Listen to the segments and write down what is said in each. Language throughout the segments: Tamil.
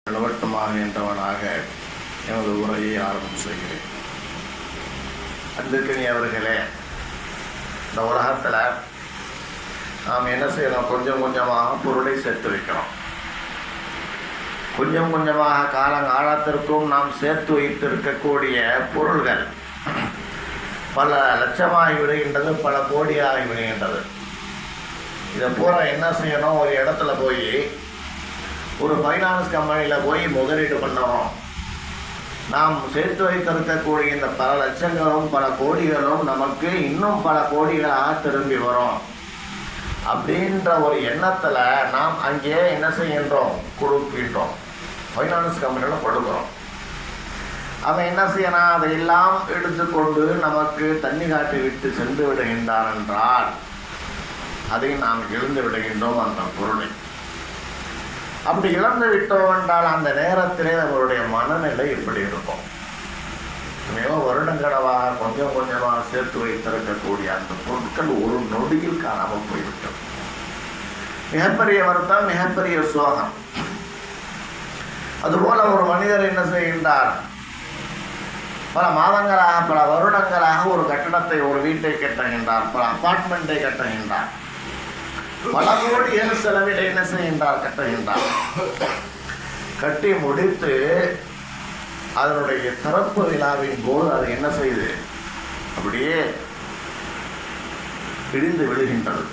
நிலவட்டமாக என்றவனாக எனது உரையை ஆரம்பம் செய்கிறேன். அன்பிற்கினியவர்களே, இந்த உலகத்தில் நாம் என்ன செய்யணும்? கொஞ்சம் கொஞ்சமாக பொருளை சேர்த்து வைக்கிறோம். கொஞ்சம் கொஞ்சமாக காலங்காலத்திற்கும் நாம் சேர்த்து வைத்திருக்கக்கூடிய பொருள்கள் பல லட்சமாகி விடுகின்றது, பல கோடியாகி விடுகின்றது. இதை பூரா என்ன செய்யணும்? ஒரு இடத்துல போய் ஒரு ஃபைனான்ஸ் கம்பெனியில் போய் முதலீடு பண்ணுறோம். நாம் சேர்த்து வைத்திருக்கக்கூடிய இந்த பல லட்சங்களும் பல கோடிகளும் நமக்கு இன்னும் பல கோடிகளாக திரும்பி வரும் அப்படின்ற ஒரு எண்ணத்தில் நாம் அங்கே என்ன செய்கின்றோம்? கொடுக்கின்றோம். ஃபைனான்ஸ் கம்பெனியில் கொடுக்குறோம். அவன் என்ன செய்யணும்? அதையெல்லாம் எடுத்துக்கொண்டு நமக்கு தண்ணி காட்டி விட்டு சென்று விடுகின்றான் என்றால் அதை நாம் இழந்து விடுகின்றோம். அந்த பொருளை அப்படி இழந்து விட்டோம் என்றால் அந்த நேரத்திலே நம்மளுடைய மனநிலை எப்படி இருக்கும்? மிக வருடங்களாக கொஞ்சம் கொஞ்சமாக சேர்த்து வைத்திருக்கக்கூடிய அந்த பொருட்கள் ஒரு நொடியில் காணாமல் போய்விட்டது. மிகப்பெரிய வருத்தம், மிகப்பெரிய சோகம். அதுபோல ஒரு மனிதர் என்ன செய்கின்றார்? பல மாதங்களாக பல வருடங்களாக ஒரு கட்டடத்தை, ஒரு வீட்டை கட்டுகின்றார், பல அபார்ட்மெண்ட்டை கட்டுகின்றார், பல கோடிகள் செலவில் என்ன செய்கின்றார்? கட்டுகின்றார். கட்டி முடித்து அதனுடைய திறப்பு விழாவின் போது அது என்ன செய்யுது? அப்படியே இடிந்து விடுகின்றது.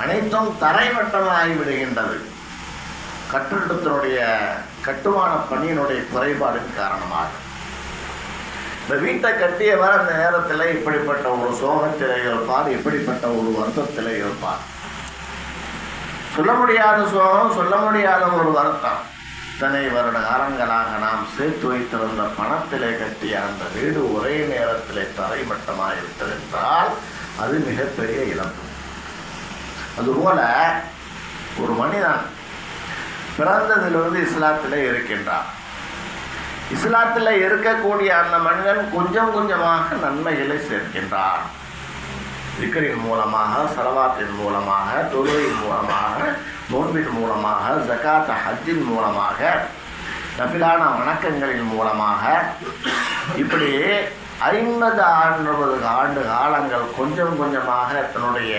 அனைத்தும் தரைமட்டமாகி விடுகின்றது. கட்டிடத்தினுடைய கட்டுமான பணியினுடைய குறைபாடின் காரணமாக இந்த வீட்டை கட்டியவர் அந்த நேரத்தில் இப்படிப்பட்ட ஒரு சோகத்திலே இருப்பார், இப்படிப்பட்ட ஒரு வருத்தத்திலே இருப்பார். சொல்ல முடியாத சோகம், சொல்ல முடியாத ஒரு வருத்தம். இத்தனை வருட காலங்களாக நாம் சேர்த்து வைத்திருந்த பணத்திலே கட்டிய அந்த வீடு ஒரே நேரத்திலே தரைமட்டமாகிவிட்டது என்றால் அது மிகப்பெரிய இழப்பு. அதுபோல ஒரு மனிதன் பிறந்ததிலிருந்து இஸ்லாத்திலே இருக்கின்றார். இஸ்லாத்தில் இருக்கக்கூடிய அந்த மனிதன் கொஞ்சம் கொஞ்சமாக நன்மைகளை சேர்க்கின்றார். திக்ரின் மூலமாக, ஸலவாத்தின் மூலமாக, தொழுகையின் மூலமாக, நோன்பின் மூலமாக, ஜகாத் ஹஜ்ஜின் மூலமாக, நஃபிலான வணக்கங்களின் மூலமாக, இப்படி 50 ஆண்டு காலங்கள் கொஞ்சம் கொஞ்சமாக தன்னுடைய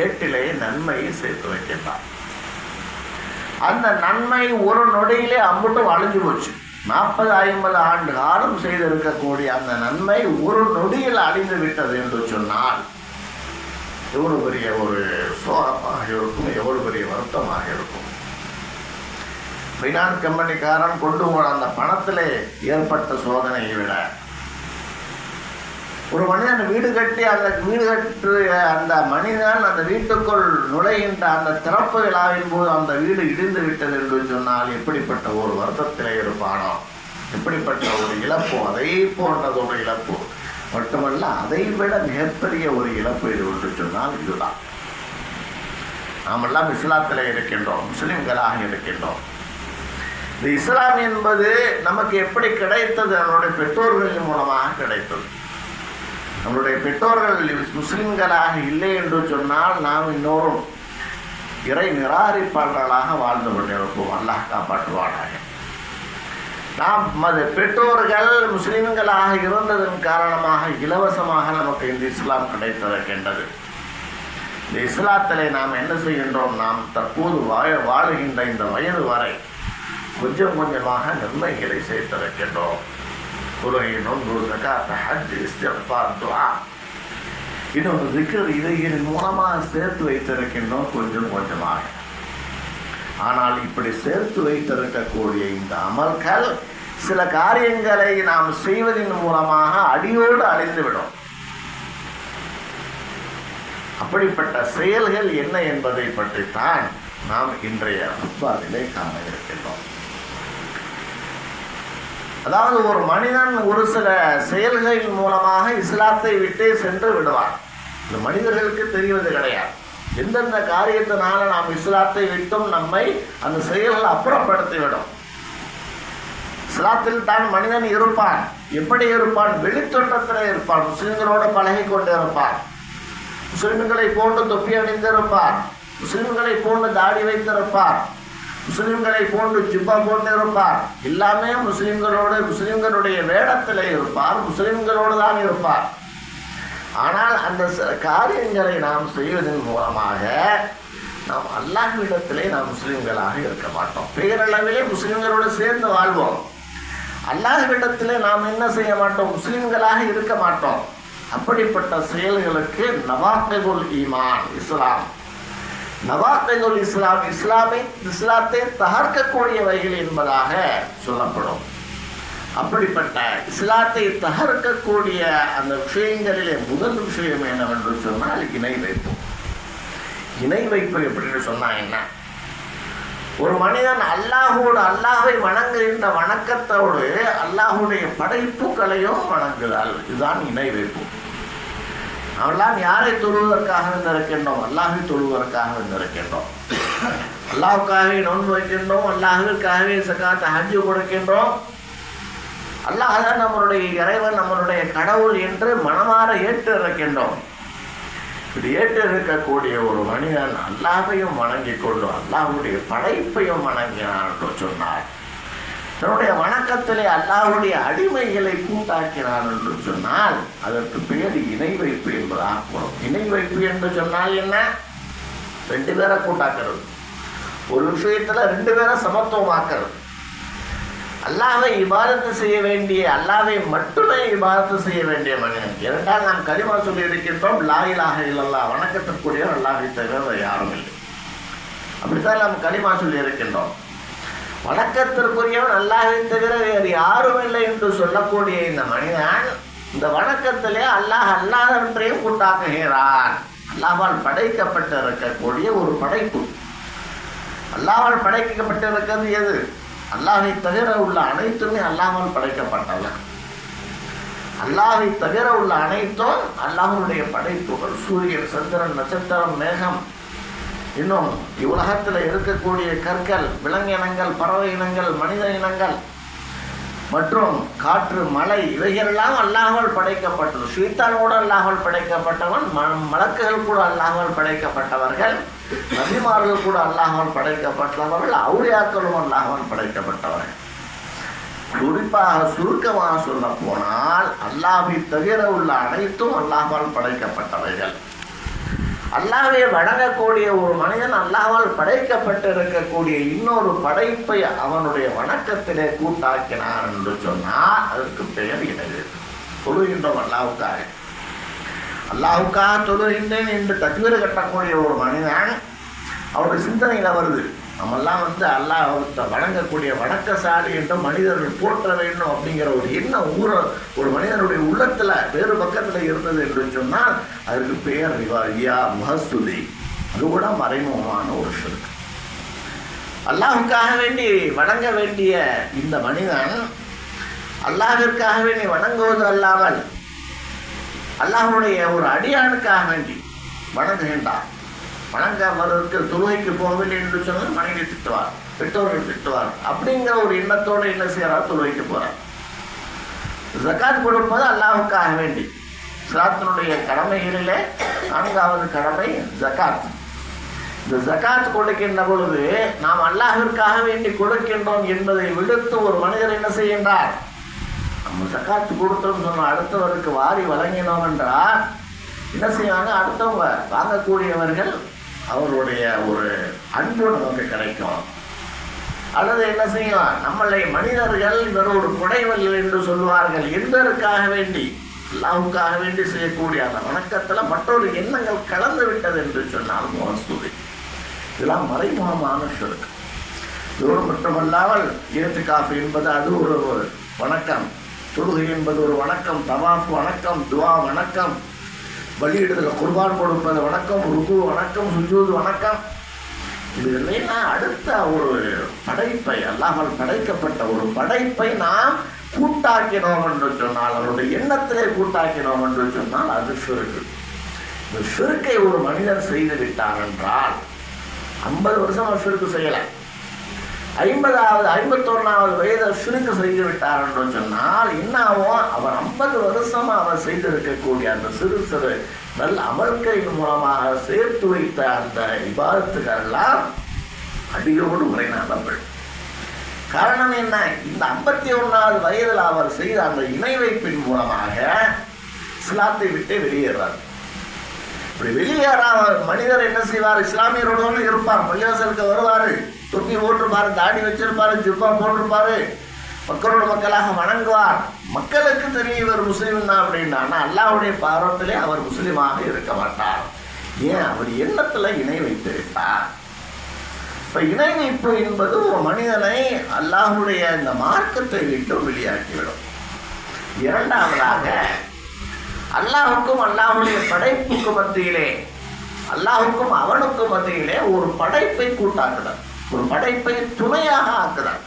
ஏட்டிலே நன்மையை சேர்த்து வைக்கின்றார். அந்த நன்மை ஒரு நொடியிலே அம்புட்டும் அழிஞ்சு போச்சு. 40-50 ஆண்டு காலம் செய்திருக்கக்கூடிய அந்த நன்மை ஒரு நொடியில் அழிந்து விட்டது என்று சொன்னால் எவ்வளவு பெரிய ஒரு சோகமாக இருக்கும், எவ்வளவு பெரிய வருத்தமாக இருக்கும். ஃபைனான்ஸ் கம்பெனிக்காரன் கொண்டு போன அந்த பணத்திலே ஏற்பட்ட சோதனையை விட ஒரு மனிதன் வீடு கட்டி அந்த வீடு கட்டிய அந்த மனிதன் அந்த வீட்டுக்குள் நுழைகின்ற அந்த திறப்பு விழாவின் போது அந்த வீடு இடிந்து விட்டது என்று சொன்னால் எப்படிப்பட்ட ஒரு வருத்தத்திலே இருப்பானோ, எப்படிப்பட்ட ஒரு இழப்பு, அதை போன்றது ஒரு இழப்பு மட்டுமல்ல, அதை விட மிகப்பெரிய ஒரு இழப்பு இது என்று சொன்னால் இதுதான். நாமெல்லாம் இஸ்லாத்தில் இருக்கின்றோம், முஸ்லிம்களாக இருக்கின்றோம். இந்த இஸ்லாம் என்பது நமக்கு எப்படி கிடைத்தது? நம்மளுடைய பெற்றோர்களின் மூலமாக கிடைத்தது. நம்மளுடைய பெற்றோர்கள் முஸ்லிம்களாக இல்லை என்று சொன்னால் நாம் இன்னொரும் இறை நிராகரிப்பாளர்களாக வாழ்ந்து கொண்டிருப்போம். அல்லாஹ் காப்பாற்றுவானாக. நாம் பெற்றோர்கள் முஸ்லிம்களாக இருந்ததன் காரணமாக இலவசமாக நமக்கு இந்த இஸ்லாம் கிடைத்திருக்கின்றது. இந்த இஸ்லாத்திலே நாம் என்ன செய்கின்றோம்? நாம் தற்போது வாழுகின்ற இந்த வயது வரை கொஞ்சம் கொஞ்சமாக நன்மைகளை சேர்த்திருக்கின்றோம். தொழுகை, நோன்பு, ஜகாத், ஹஜ், இஸ்திக்ஃபார், துஆ, இன்னொரு திக்ர், இதைகளின் மூலமாக சேர்த்து வைத்திருக்கின்றோம் கொஞ்சம் கொஞ்சமாக. ஆனால் இப்படி சேர்த்து வைத்திருக்கக்கூடிய இந்த அமல்கள் சில காரியங்களை நாம் செய்வதன் மூலமாக அடியோடு அழிந்துவிடும். அப்படிப்பட்ட செயல்கள் என்ன என்பதை பற்றித்தான் நாம் இன்றைய ஹுத்பாவிலே காண இருக்கின்றோம். அதாவது ஒரு மனிதன் ஒரு சில செயல்களின் மூலமாக இஸ்லாத்தை விட்டே சென்று விடுவார். இந்த மனிதர்களுக்கு தெரிவது கிடையாது. எந்தெந்த காரியத்தினால நாம் இஸ்லாத்தை விட்டும் நம்மை அந்த செயல்கள் அப்புறப்படுத்திவிடும். இஸ்லாத்தில் தான் மனிதன் இருப்பான். எப்படி இருப்பான்? வெளித்தோட்டத்தில் இருப்பான். முஸ்லிம்களோடு பழகி கொண்டு இருப்பான். முஸ்லிம்களை போன்று தொப்பி அணிந்திருப்பார். முஸ்லிம்களை போன்று தாடி வைத்திருப்பார். முஸ்லிம்களை போன்று ஜிப்பா போட்டு இருப்பார். எல்லாமே முஸ்லிம்களுடைய வேடத்திலே இருப்பார், முஸ்லிம்களோடு தான் இருப்பார். ஆனால் அந்த காரியங்களை நாம் செய்வதன் மூலமாக நாம் அல்லாஹ்விடத்திலே நாம் முஸ்லிம்களாக இருக்க மாட்டோம். பேரளவிலே முஸ்லிம்களோடு சேர்ந்து வாழ்வோம். அல்லாஹ்விடத்திலே நாம் என்ன செய்ய மாட்டோம்? முஸ்லிம்களாக இருக்க மாட்டோம். அப்படிப்பட்ட செயல்களுக்கு நவாக்கிதுல் ஈமான் இஸ்லாம், நவாக்கிதுல் இஸ்லாம், இஸ்லாத்தை தகர்க்கக்கூடியவைகள் என்பதாக சொல்லப்படும். அப்படிப்பட்ட இஸ்லாத்தை தகர்க்கக்கூடிய அந்த விஷயங்களிலே முதல் விஷயம் என்னவென்று சொன்னால் இணை வைப்பு. இணை வைப்பு எப்படின்னு சொன்னா என்ன? ஒரு மனிதன் அல்லாஹ்வை வணங்குகின்ற வணக்கத்தோடு அல்லாஹுடைய படைப்புகளையும் வணங்குதல், இதுதான் இணை வைப்பு. அவெல்லாம் யாரை தொழுவதற்காக வந்திருக்கின்றோம்? அல்லாஹை தொழுவதற்காக வந்திருக்கின்றோம். அல்லாஹுக்காகவே நோன்பு வைக்கின்றோம், அல்லாஹுக்காகவே ஸகாத் ஹஜ் கொடுக்கின்றோம். அல்லாஹ் தான் நம்மளுடைய இறைவன், நம்மளுடைய கடவுள் என்று மனமாற ஏற்று இருக்கின்றோம். இப்படி ஏற்று இருக்கக்கூடிய ஒரு மனிதன் அல்லாஹையும் வணங்கி கொண்டு அல்லாஹுடைய படைப்பையும் வணங்கினான் என்று சொன்னார். தன்னுடைய வணக்கத்திலே அல்லாஹுடைய அடிமைகளை கூட்டாக்கினான் என்று சொன்னால் அதற்கு பெயர் இணை வைப்பு என்பதாகும். இணை வைப்பு என்று சொன்னால் என்ன? 2 பேரை கூட்டாக்குறது, ஒரு விஷயத்துல 2 பேரை சமத்துவமாக்குறது. அல்லாஹ்வை இபாதத்து செய்ய வேண்டிய, அல்லாஹ்வை மட்டுமே இபாதத்து செய்ய வேண்டிய மனிதன். இரண்டால் நாம் கலிமா சொல்லி இருக்கின்றோம், லா இலாஹ இல்லல்லாஹ், வணக்கத்திற்குரிய அல்லாஹ்வை தவிர யாரும் இல்லை. அப்படித்தான் நாம் கலிமா சொல்லி இருக்கின்றோம். வணக்கத்திற்குரியவன் அல்லாஹ்வை தவிர வேறு யாரும் இல்லை என்று சொல்லக்கூடிய இந்த மனிதன் இந்த வணக்கத்திலே அல்லாஹ் அல்லாதவற்றையும் கூட்டாக்குகிறான். அல்லாஹ்வால் படைக்கப்பட்டு இருக்கக்கூடிய ஒரு படைப்பு. அல்லாஹ்வால் படைக்கப்பட்டு இருக்கிறது எது? அல்லாஹை தவிர உள்ள அனைத்துமே அல்லாஹ்வால் படைக்கப்பட்டது. அல்லாஹை தவிர உள்ள அனைத்தும் அல்லாஹ்வுடைய படைப்புகள். சூரியன், சந்திரன், நட்சத்திரம், மேகம், இன்னும் இவ்வுலகத்தில் இருக்கக்கூடிய கற்கள், விலங்கினங்கள், பறவை இனங்கள், மனித இனங்கள் மற்றும் காற்று, மலை, இவைகளெல்லாம் அல்லாஹ்வால் படைக்கப்பட்டது. ஷைத்தான் கூட அல்லாஹ்வால் படைக்கப்பட்டவன், மலக்குகள் கூட அல்லாஹ்வால் படைக்கப்பட்டவர்கள், நபிமார்கள் கூட அல்லாஹ்வால் படைக்கப்பட்டவர்கள், அவுலியாக்களும் அல்லாஹ்வால் படைக்கப்பட்டவர்கள். குறிப்பாக சுருக்கமாக சொல்ல போனால் அல்லாஹ்வை தவிர உள்ள அனைத்தும் அல்லாஹ்வால் படைக்கப்பட்டவைகள். அல்லாஹ்வை வணங்கக்கூடிய ஒரு மனிதன் அல்லாஹ்வால் படைக்கப்பட்டு இருக்கக்கூடிய இன்னொரு படைப்பை அவனுடைய வணக்கத்திலே கூட்டாக்கினான் என்று சொன்னால் அதற்கு பெயர் இணை வைப்பு. தொழுகின்றோம் அல்லாஹ்வுக்காக, அல்லாஹ்வுக்காக தொழுகின்றேன் என்று தக்பீர் கட்டக்கூடிய ஒரு மனிதன் அவருடைய சிந்தனையில் வருது, நம்மெல்லாம் அல்லாஹ்வை வணங்கக்கூடிய வணக்கசாலி என்று மனிதர்கள் போற்ற வேண்டும் அப்படிங்கிற ஒரு எண்ணம் ஒரு மனிதனுடைய உள்ளத்தில் வேறு பக்கத்தில் இருந்தது என்று சொன்னால் அதற்கு பெயர் ரிவாரியா முஹஸ்துதி. அது கூட மறைமுகமான ஒரு ஷிர்க். அல்லாஹ்வுக்காக வேண்டி வணங்க வேண்டிய இந்த மனிதன் அல்லாஹ்விற்காக வேண்டி வணங்குவது அல்லாமல் அல்லாஹ்வுடைய ஒரு அடியானுக்காக வேண்டி வணங்குகின்றார். வணங்காமற்கு தொழுகைக்கு போகவில்லை என்று சொன்னால் மனைவி திட்டுவார், பெற்றோர்கள் திட்டுவார். அப்படிங்கிற ஒரு எண்ணத்தோடு என்ன செய்யறார்? தொழுகைக்கு போறார். ஜகாத் கொடுப்பது அல்லாஹ்வுக்காக வேண்டி. இஸ்லாத்தினுடைய கடமைகளிலே 4வது கடமை ஜகாத். இந்த ஜகாத் கொடுக்கின்ற பொழுது நாம் அல்லாஹ்விற்காக வேண்டி கொடுக்கின்றோம் என்பதை விடுத்து ஒரு மனிதர் என்ன செய்கின்றார்? நம்ம ஜகாத்து கொடுத்தோம் சொன்னோம், அடுத்தவருக்கு வாரி வழங்கினோம் என்றால் என்ன செய்வாங்க? அடுத்தவங்க வாங்கக்கூடியவர்கள் அவருடைய ஒரு அன்பு நமக்கு கிடைக்கும். அல்லது என்ன செய்யலாம்? நம்மளை மனிதர்கள் இவர் ஒரு குடைவல் என்று சொல்லுவார்கள். என்பதற்காக வேண்டி அல்லாஹ்வுக்காக வேண்டி செய்யக்கூடிய அந்த வணக்கத்தில் மற்றொரு எண்ணங்கள் கலந்து விட்டது என்று சொன்னால் மோஸ்துதி. இதெல்லாம் மறைமுகமான ஷிர்க். இதோடு மட்டுமல்லாமல் இஹ்திகாஃப் என்பது அது ஒரு வணக்கம், தொழுகை என்பது ஒரு வணக்கம், தவாஃப் வணக்கம், துவா வணக்கம், பலியிடுதல் குர்பான் கொடுப்பது வணக்கம், ருக்கு வணக்கம், சுஜூத் வணக்கம். இதெல்லாம் அடுத்த ஒரு படைப்பை, அல்லாஹ்வால் படைக்கப்பட்ட ஒரு படைப்பை நாம் கூட்டாக்கினோம் என்று சொன்னால், அவருடைய எண்ணத்திலே கூட்டாக்கினோம் என்று சொன்னால் அது ஷிர்க். இந்த ஷிர்க்கை ஒரு மனிதன் செய்து விட்டார் என்றால் 50 வருஷம் அவர் ஷிர்க் செய்யலை, 51வது வயது ஷிர்க் செய்து விட்டார் என்று சொன்னால் என்ன ஆகும்? அவர் 50 வருஷமா அவர் செய்திருக்கக்கூடிய அந்த சிறு சிறு நல்ல அமல்களின் மூலமாக சேர்த்து வைத்த அந்த இபாதத்துகள் எல்லாம் அடியோடு உரைநாதங்கள். காரணம் என்ன? இந்த 51வது வயதில் அவர் செய்த அந்த இணை வைப்பின் மூலமாக இஸ்லாத்தை விட்டு வெளியேறார். இப்படி வெளியேற மனிதர் என்ன செய்வார்? இஸ்லாமியரோடு இருப்பார், பள்ளிவாசலுக்கு வருவாரு, தொப்பி போட்டிருப்பாரு, தாடி வச்சிருப்பாரு, ஜுப்பா போட்டிருப்பாரு, மக்களோட மக்களாக வணங்குவார். மக்களுக்கு தெரியும் இவர் முஸ்லீம் தான் அப்படின்னா. ஆனால் அல்லாஹ்வுடைய பார்வையிலே அவர் முஸ்லீமாக இருக்க மாட்டார். ஏன்? அவர் எண்ணத்துல இணை வைத்திருப்பார். இப்ப இணை வைப்பு என்பது ஒரு மனிதனை அல்லாஹ்வுடைய இந்த மார்க்கத்தை விட்டு வெளியாக்கிவிடும். இரண்டாவதாக, அல்லாஹுக்கும் அல்லாஹ்வுடைய படைப்புக்கு மத்தியிலே, அல்லாஹுக்கும் அவனுக்கும் மத்தியிலே ஒரு படைப்பை கூட்டாக்குறார், ஒரு படைப்பை துணையாக ஆக்குறார்.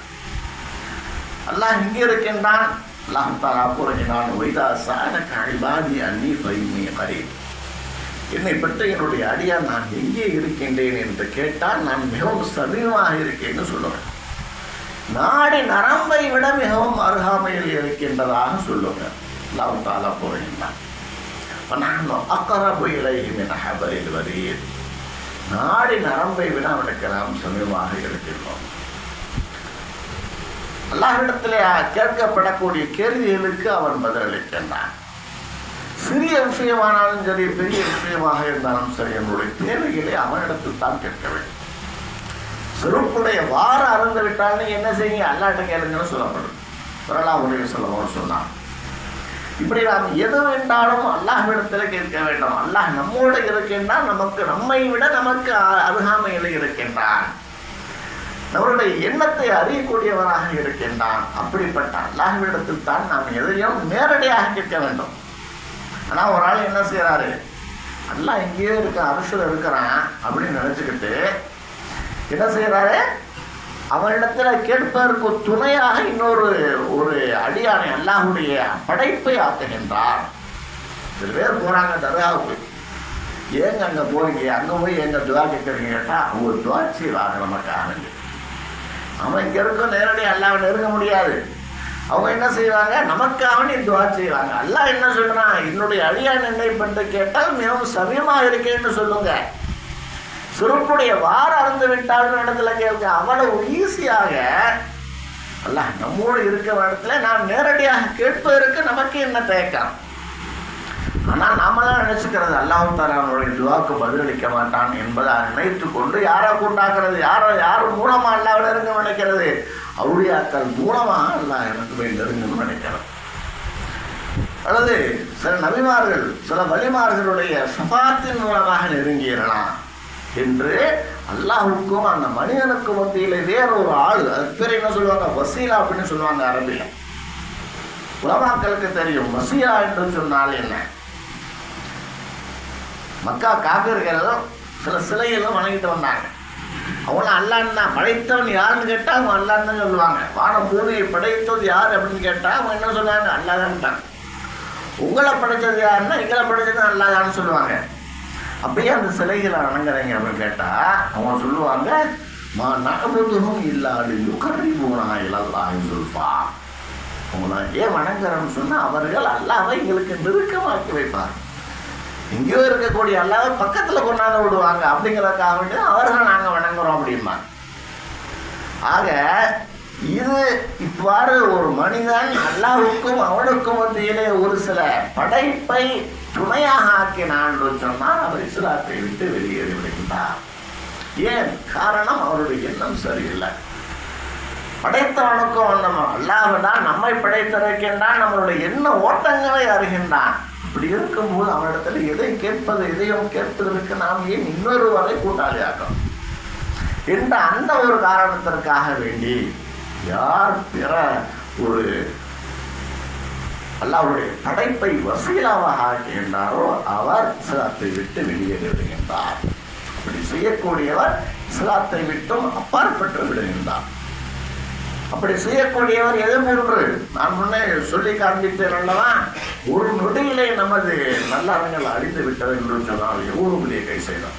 அல்லாஹ் இங்கே இருக்கின்றான். அல்லாஹ் தஆலா கூறுகிறான், வைதா ஸஅலக இபாதி அன்னி ஃபஇன்னி கரீப். என்னை பற்றி என்னுடைய அடியார் நான் எங்கே இருக்கின்றேன் என்று கேட்டால் நான் மிகவும் சமீபமாக இருக்கேன்னு சொல்லுவேன். நாடி நரம்பை விட மிகவும் அருகாமையில் இருக்கின்றதாக சொல்லுவேன். அல்லாஹ் தஆலா கூறுகின்றான், அக்ரபு இலைஹி மின் ஹப்லில் வரீத். நாடி நரம்பை விட அவனுக்கு நாம் சமீபமாக இருக்கின்றோம். அல்லாஹ்விடத்திலே கேட்கப்படக்கூடிய கேள்விகளுக்கு அவன் பதிலளிக்கின்றான். சிறிய விஷயமானாலும் சரி, பெரிய விஷயமாக இருந்தாலும் சரி, என்னுடைய தேவைகளை அவனிடத்தில் தான் கேட்க வேண்டும். செருப்புடைய வார அறந்து விட்டால் என்ன செய்யுங்க? அல்லாட்ட கேளுங்கன்னு சொல்லப்படும். வரலாவுடைய சொல்லவும் சொன்னான். இப்படி நாம் எது வேண்டாலும் அல்லாஹ்விடத்தில் கேட்க வேண்டும். அல்லாஹ் நம்மோடு இருக்கின்றான், நமக்கு நம்மை விட நமக்கு அருகாமையில் இருக்கின்றான், நம்மளுடைய எண்ணத்தை அறியக்கூடியவராக இருக்கின்றான். அப்படிப்பட்ட அல்லாஹ்விடத்தில் தான் நாம் எதையும் நேரடியாக கேட்க வேண்டும். ஆனால் ஒரு ஆள் என்ன செய்யறாரு? அல்லாஹ் எங்கேயோ இருக்க, அரசுல இருக்கிறான் அப்படின்னு நினைச்சுக்கிட்டு என்ன செய்யறாரு? அவனிடத்துல கேட்பதற்கு துணையாக ஒரு அடியானை அல்லாஹ்வுடைய படைப்பை ஆக்குகின்றார். சில பேர் போறாங்க தர்காவுக்கு. ஏங்க அங்க போறீங்க? அங்க போய் எங்க துவா கேட்கறீங்க கேட்டா அவங்க துவா செய்வாங்க நமக்காக. அவன் இங்க இருக்க நேரடியாக அல்லாஹ் நெருங்க முடியாது. அவங்க என்ன செய்வாங்க? நமக்காக நீ துவா செய்வாங்க. அல்லாஹ் என்ன சொல்றான்? என்னுடைய அடியான் என்னை பற்றி கேட்டால் மிகவும் சமயமாக இருக்கேன்னு சொல்லுங்க. சுருப்புடைய வார அறந்து விட்டால் இடத்துல கேட்க அவ்வளவு ஈஸியாக அல்லாஹ் நம்மோடு இருக்கிற இடத்துல நாம் நேரடியாக கேட்பதற்கு நமக்கு என்ன தயக்கம்? ஆனால் நாமெல்லாம் நினைச்சுக்கிறது அல்லாஹ் தஆலா அவனுடைய துவாக்கு பதிலளிக்க மாட்டான் என்பதை நினைத்து கொண்டு யாரை கூட்டாக்குறது? யார் மூலமா அல்லாஹ் நெருங்க நினைக்கிறது? அவுலியாக்கள் மூலமாக அல்லாஹ் எனக்கு போய் நெருங்கன்னு நினைக்கிறது. அல்லது சில நபிமார்கள், சில வலிமார்களுடைய ஷஃபாத்தின் மூலமாக நெருங்கிடலாம் என்று அல்லாஹுக்கும் அந்த மனிதனுக்கு மத்தியில் வேற ஒரு ஆள், அதுக்கு பேர் என்ன சொல்லுவாங்க? வசீலா அப்படின்னு சொல்லுவாங்க அரபில. உலமாக்களுக்கு தெரியும் வசீலா என்று சொன்னால் என்ன. மக்கா காபிர்கள் சில சிலைகளும் வணங்கிட்டு வந்தாங்க. அவங்களும் அல்லான்னு தான். படைத்தவன் யாருன்னு கேட்டால் அவங்க அல்லான்னு தான் சொல்லுவாங்க. வானம் பூமியை படைத்தது யார் அப்படின்னு கேட்டால் அவங்க என்ன சொல்லுவாங்க? அல்லாதான்ட்டாங்க. உங்களை படைத்தது யாருன்னா எங்களை படைத்தது அல்லாதான்னு சொல்லுவாங்க. அப்படியே அந்த சிலைகளை வணங்குறீங்க அப்படின்னு கேட்டால் அவங்க சொல்லுவாங்க, மா நகபுதுகும் இல்லாது யுகரி பூனா இலல்லாஹி சுல்ஃபா. அவங்கள ஏன் வணங்குறோம்னு சொன்னால் அவர்கள் அல்லாவை எங்களுக்கு நெருக்கமாக்கி வைப்பார். எங்கேயோ இருக்கக்கூடிய அல்லாவை பக்கத்தில் கொண்டாந்து விடுவாங்க. அப்படிங்கிறதுக்காக வேண்டி அவர்கள் நாங்கள் வணங்குறோம் அப்படிமா. ஆக இது இவ்வாறு ஒரு மனிதன் அல்லாஹ்வுக்கும் அவனுக்கும் மத்தியிலே ஒரு சில படைப்பை துணையாக ஆக்கினான் என்று சொன்னால் அவர் இஸ்லாத்தை விட்டு வெளியேறி விடுகின்றார். ஏன்? காரணம் அவருடைய எண்ணம் சரியில்லை. படைத்தவனுக்கும் நம்ம அல்லாஹ் தான் நம்மை படைத்திருக்கின்றான், நம்மளுடைய எண்ண ஓட்டங்களை அறிகின்றான். இப்படி இருக்கும்போது அவனிடத்துல எதை கேட்பது, எதையும் கேட்பதற்கு நாம் ஏன் இன்னொரு வரை கூட்டாளியாகும் என்ற அந்த ஒரு காரணத்திற்காக வேண்டி யார் பிற ஒரு அல்லாஹ்வுடைய படைப்பை வசீலாவாக ஆக்குகின்றாரோ அவர் இஸ்லாத்தை விட்டு வெளியேறி விடுகின்றார். அப்படி செய்யக்கூடியவர் இஸ்லாத்தை விட்டும் அப்பாற்பட்டு விடுகின்றார். அப்படி செய்யக்கூடியவர் எது போன்று நான் முன்னே சொல்லி காண்பித்தேன் அல்லவா? ஒரு நொடியிலே நமது நல்லறங்கள் அழிந்து விட்டது என்று சொன்னால் எவ்வளவு கை செய்தோம்.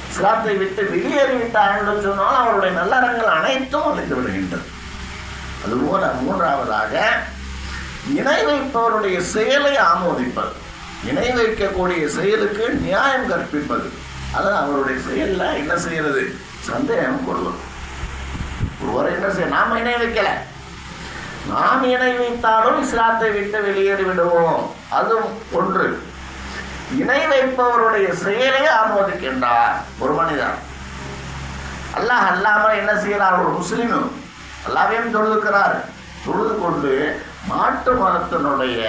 இஸ்லாத்தை விட்டு வெளியேறிவிட்டார் என்று சொன்னால் அவருடைய நல்லறங்கள் அனைத்தும் அழிந்து விடுகின்றது. அதுபோல மூன்றாவதாக இணை வைப்பவருடைய செயலை ஆமோதிப்பது, இணை வைக்கக்கூடிய செயலுக்கு நியாயம் கற்பிப்பது. அது அவருடைய செயல்ல என்ன செய்யறது? சந்தேகம் கொள்ளும். ஒருவரை என்ன செய்ய, நாம் இணை வைக்கல, நாம் இணை வைத்தாலும் இஸ்லாத்தை விட்டு வெளியேறி விடுவோம். அதுவும் ஒன்று. இணை வைப்பவருடைய செயலை ஆமோதிக்கின்றார் ஒரு மனிதர். அல்லாஹ் அல்லாமல் என்ன செய்கிறார்? ஒரு முஸ்லிமும் அல்லாவையும் தொழுதுக்கிறார். தொழுது கொண்டு மாட்டு மதத்தினுடைய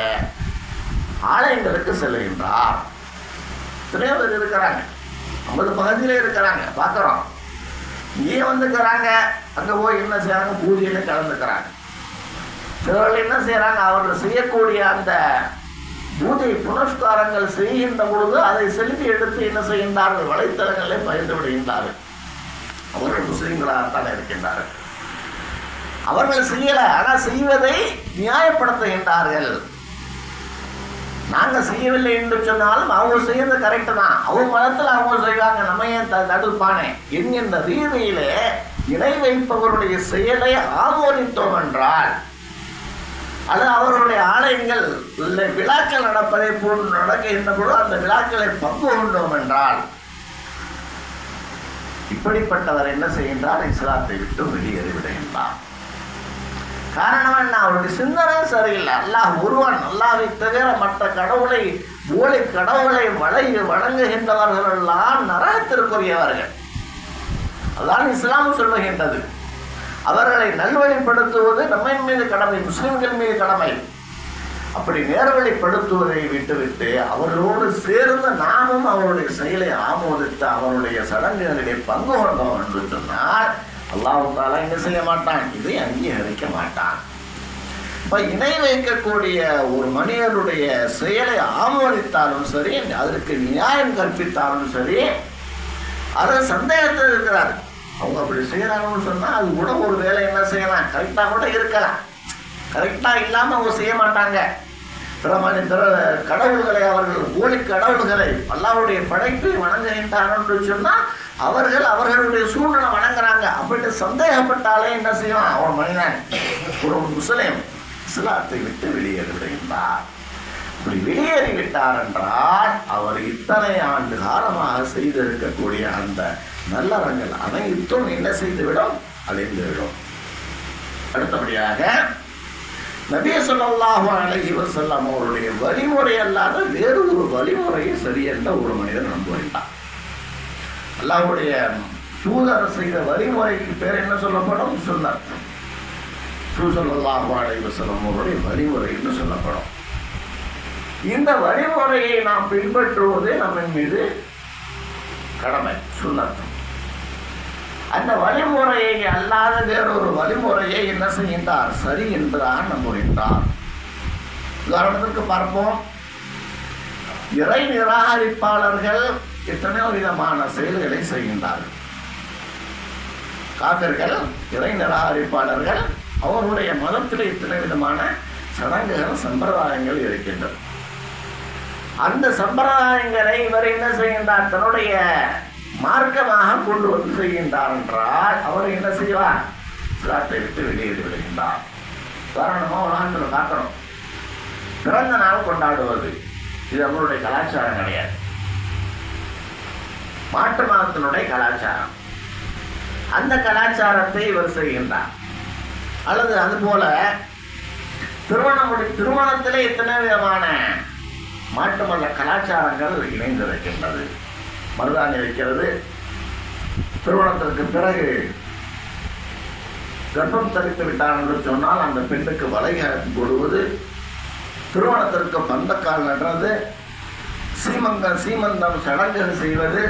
ஆலயங்களுக்கு செல்கின்றார். எத்தனையோ பேர் இருக்கிறாங்க, 50 பகுதியிலே இருக்கிறாங்க, பார்க்குறோம். இங்கே வந்துக்கிறாங்க, அங்கே போய் என்ன செய்கிறாங்க? பூஜையில கலந்துக்கிறாங்க. சிலர்கள் என்ன செய்கிறாங்க? அவர்கள் செய்யக்கூடிய அந்த பூஜை புனஸ்காரங்கள் செய்கின்ற பொழுது அதை செலுத்தி எடுத்து என்ன செய்கின்றார்கள்? வலைத்தளங்களே பகிர்ந்து விடுகின்றார்கள். அவர்கள் முஸ்லிம்களாகத்தான் இருக்கின்றார்கள். அவர்கள் செய்யல, ஆனால் செய்வதை நியாயப்படுத்துகின்றார்கள். நாங்கள் செய்யவில்லை என்று சொன்னாலும் அவங்க செய்யறது கரெக்டு தான், அவங்க மதத்தில் அவங்க செய்வாங்க, நம்ம ஏன் தடுப்பானே என்கின்ற ரீதியிலே இணை வைப்பவருடைய செயலை ஆமோதித்தோம் என்றால், அல்லது அவர்களுடைய ஆலயங்கள் விழாக்கள் நடப்பதை போன்று நடக்கின்ற பொழுது அந்த விழாக்களை பங்கு கொண்டோம் என்றால், இப்படிப்பட்டவர் என்ன செய்கின்றார்? இஸ்லாத்தை விட்டு வெளியேறி விடுகின்றார். காரணம் என்ன? அவருடைய சிந்தனை சரியில்லை. அல்லாஹ் ஒருவன், அல்லாஹ்வை தவிர மற்ற கடவுளை போலி கடவுளை வணங்குகின்றவர்கள் எல்லாம் நரகத்திற்குரியவர்கள். அதான் இஸ்லாம் சொல்லுகின்றது. அவர்களை நல்வழிப்படுத்துவது நம்மின் மீது கடமை, முஸ்லிம்கள் மீது கடமை. அப்படி நேர்வழிப்படுத்துவதை விட்டுவிட்டு அவர்களோடு சேர்ந்து நாமும் அவருடைய செயலை ஆமோதித்து அவருடைய சடங்குகளிலே பங்கு கொண்டோம் என்று சொன்னால் அல்லாஹ் தஆலா என்ன செய்ய மாட்டான்? இதை அங்கீகரிக்க மாட்டான். இப்போ இணை வைக்கக்கூடிய ஒரு மனிதனுடைய செயலை ஆமோதித்தாலும் சரி, அதற்கு நியாயம் கற்பித்தாலும் சரி, அது சந்தேகத்தில் இருக்கிறார். அவங்க அப்படி செய்யறாங்கன்னு சொன்னால் அது கூட ஒரு வேலை என்ன செய்யலாம், கரெக்டாக கூட இருக்கலாம். கரெக்டாக இல்லாமல் அவங்க செய்ய மாட்டாங்க. பிற கடவுள்களை, அவர்கள் போலி கடவுள்களை அல்லாஹ்வுடைய படைப்பை வணங்குகின்றார்கள் என்று சொன்னால் அவர்கள் அவர்களுடைய சூழ்நிலை வணங்குறாங்க. அப்படி சந்தேகப்பட்டாலே என்ன செய்யலாம்? அவன் மனிதன், ஒரு முஸ்லிம் இஸ்லாத்தை விட்டு வெளியேறி விடுகின்றார். இப்படி வெளியேறிவிட்டார் என்றால் அவர் இத்தனை ஆண்டு காலமாக செய்திருக்கக்கூடிய அந்த நல்லறங்கள் அனைத்தும் என்ன செய்துவிடும்? அழிந்துவிடும். அடுத்தபடியாக நபி ஸல்லல்லாஹு அலைஹி வஸல்லம் அவருடைய வழிமுறை அல்லாத வேறு ஒரு வழிமுறையை சரியென்ற ஒரு மனிதன் நம்புகின்றார். அல்லாஹ்வுடைய தூதர் செய்த வழிமுறைக்கு பேர் என்ன சொல்லப்படும்? சுன்னத். ஸல்லல்லாஹு அலைஹி வஸல்லம் அவருடைய வழிமுறை என்று சொல்லப்படும். இந்த வழிமுறையை நாம் பின்பற்றுவது நம்ம மீது கடமை, சுன்னத். அந்த வழிமுறையை அல்லாத வேறொரு வழிமுறையை என்ன செய்கின்றார்? சரி என்றுதான் நம்புகின்றார். உதாரணத்திற்கு பார்ப்போம். இறை நிராகரிப்பாளர்கள் எத்தனையோ விதமான செயல்களை செய்கின்றார்கள். காபிர்கள், இறை நிராகரிப்பாளர்கள், அவருடைய மதத்தில் இத்தனை விதமான சடங்குகள், சம்பிரதாயங்கள் இருக்கின்றது. அந்த சம்பிரதாயங்களை இவர் என்ன செய்கின்றார்? தன்னுடைய மார்க்கமாக கொண்டு வந்து செய்கின்றார் என்றால் அவர் என்ன செய்வார்? இஸ்லாத்தை விட்டு வெளியேறி விடுகின்றார். உதாரணமாக ஒரு ஆண்டில் பார்க்கணும், பிறந்த நாள் கொண்டாடுவது இது அவருடைய கலாச்சாரம் கிடையாது, மாட்டு மதத்தினுடைய கலாச்சாரம். அந்த கலாச்சாரத்தை இவர் செய்கின்றார். அல்லது அதுபோல திருமணத்திலே எத்தனை விதமான மாட்டு மத கலாச்சாரங்கள் இணைந்திருக்கின்றது. மருதாணி வைக்கிறது, திருமணத்திற்கு பிறகு கர்ப்பம் தரித்து விட்டார் என்று சொன்னால் அந்த பெண்ணுக்கு வளைகாப்பு போடுவது, திருமணத்திற்கு பந்தக்கால் நடுறது, சீமந்தம் சடங்குகள் செய்வது,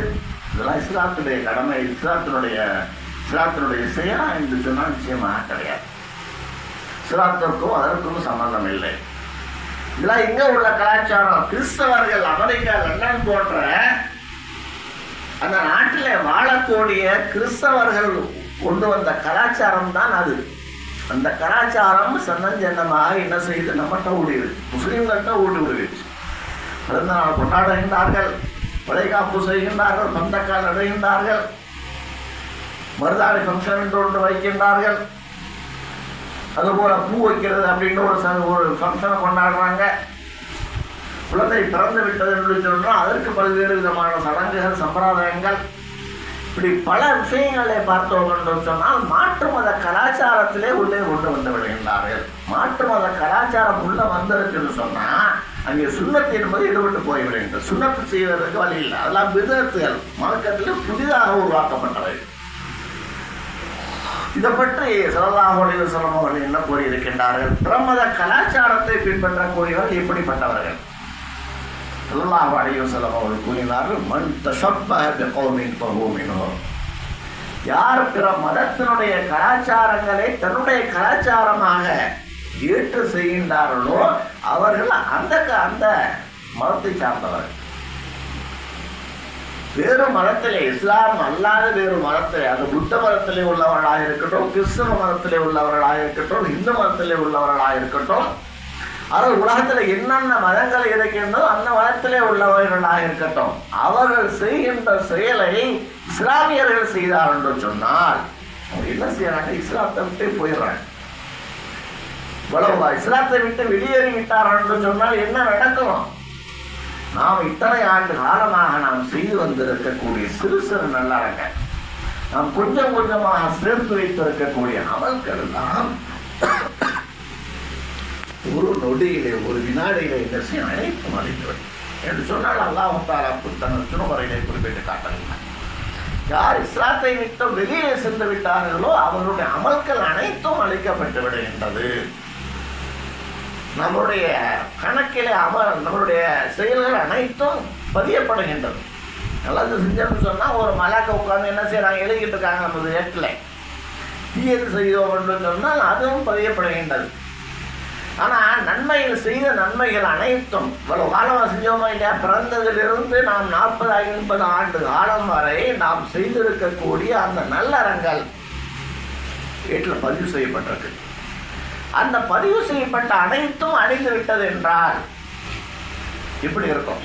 இதெல்லாம் இஸ்லாத்துடைய கடமை, இஸ்லாத்தினுடைய செயலா என்று சொன்னால் நிச்சயமாக கிடையாது. இஸ்லாத்திற்கும் அதற்கும் சம்பந்தம் இல்லை. இதெல்லாம் இங்க உள்ள கலாச்சாரம். கிறிஸ்தவர்கள் அமெரிக்கா, லண்டன் போன்ற அந்த நாட்டில் வாழக்கூடிய கிறிஸ்தவர்கள் கொண்டு வந்த கலாச்சாரம் தான் அது. அந்த கலாச்சாரம் சன்னஞ்சன்னமாக என்ன செய்து நம்மகிட்ட ஓடிடுது, முஸ்லீம்கள்கிட்ட ஓடி விடுவிச்சு. பிறந்த நாள் கொண்டாடுகின்றார்கள், வளைகாப்பு செய்கின்றார்கள், பந்தக்கால் அடைகின்றார்கள், மருதாணி ஃபங்க்ஷன் என்று ஒன்று வைக்கின்றார்கள். அதுபோல பூ வைக்கிறது அப்படின்னு ஒரு ஃபங்க்ஷனை கொண்டாடுறாங்க. குழந்தை பிறந்து விட்டது என்று சொன்னால் அதற்கு பல்வேறு விதமான சடங்குகள், சம்பிரதாயங்கள், இப்படி பல விஷயங்களை பார்த்தோம் என்று சொன்னால் மாற்று மத கலாச்சாரத்திலே உள்ளே கொண்டு வந்து விடுகின்றார்கள். மாற்று மத கலாச்சாரம் உள்ள வந்திருக்குன்னு சொன்னால் அங்கே சுண்ணத்து என்பது ஈடுபட்டு போய்விடுகின்றது. சுண்ணத்து செய்வதற்கு வழி இல்லை. அதெல்லாம் பிதத்துகள் மார்க்கத்தில் புதிதாக உருவாக்கப்பட்டவை. இதை பற்றி ஸல்லல்லாஹு அலைஹி வஸல்லம் அவர்கள் என்ன கூறியிருக்கின்றார்கள்? பிரமத கலாச்சாரத்தை பின்பற்றக்கூடியவர்கள் எப்படிப்பட்டவர்கள்? ஸல்லல்லாஹு அலைஹி வஸல்லம் அவர்கள் கூறினார்கள், மன் தஷப்பஹ பிகௌமின் ஃபஹுவ மின்ஹும். யார் பிற மதத்தினுடைய கலாச்சாரங்களை தன்னுடைய கலாச்சாரமாக ஏற்று செய்கின்றார்களோ அவர்கள் அந்த மதத்தை சார்ந்தவர்கள். வேறு மதத்திலே, இஸ்லாம் அல்லாத வேறு மதத்திலே, அது புத்த மதத்திலே உள்ளவர்களாக இருக்கட்டும், கிறிஸ்தவ மதத்திலே உள்ளவர்களாக இருக்கட்டும், இந்து மதத்திலே உள்ளவர்களாக இருக்கட்டும், அது உலகத்தில் என்னென்ன மதங்கள் இருக்கின்றோ அந்த மதத்திலே உள்ளவர்களாக இருக்கட்டும், அவர்கள் செய்கின்ற செயலை இஸ்லாமியர்கள் செய்தார் என்று சொன்னால் அவங்க என்ன செய்யறாங்க? இஸ்லாத்தை விட்டு போயிடுறாங்க. இவ்வளவு இஸ்லாத்தை விட்டு வெளியேறிவிட்டார் என்று சொன்னால் என்ன நடக்கும்? நாம் இத்தனை ஆண்டு காலமாக நாம் செய்து வந்திருக்கக்கூடிய சிறு சிறு நல்லறங்க, நாம் கொஞ்சம் கொஞ்சமாக சேர்த்து வைத்திருக்கக்கூடிய அமல்கள் தான் ஒரு நொடியிலே, ஒரு வினாடியிலே என்ன செய்ய அனைத்தும் அளித்தவர் என்று சொன்னால் அல்லாஹ் தஆலா தனது திருமறையிலே குறிப்பிட்டு காட்டவில்லை. யார் இஸ்லாத்தை விட்டு வெளியே சென்று விட்டார்களோ அவர்களுடைய அமல்கள் அனைத்தும் அளிக்கப்பட்டு விடுகின்றது. நம்மளுடைய கணக்கிலே நம்மளுடைய செயல்கள் அனைத்தும் பதியப்படுகின்றது. நல்லது செஞ்சோம்னு சொன்னால் ஒரு மலாக்க உட்கார்ந்து என்ன செய்யறாங்க? எழுதிக்கிட்டு இருக்காங்க நமது ஏட்டில். தீயது செய்தோம் என்று சொன்னால் அதுவும் பதியப்படுகின்றது. ஆனால் நன்மைகள் செய்த நன்மைகள் அனைத்தும் இவ்வளவு காலம் செஞ்சோமோ இல்லையா, பிறந்ததிலிருந்து நாம் 40-50 ஆண்டு காலம் வரை நாம் செய்திருக்கக்கூடிய அந்த நல்லறங்கள் வீட்டில் பதிவு செய்யப்பட்டிருக்கு. அந்த பதிவு செய்யப்பட்ட அனைத்தும் அழிந்து விட்டது என்றால் இப்படி இருக்கும்.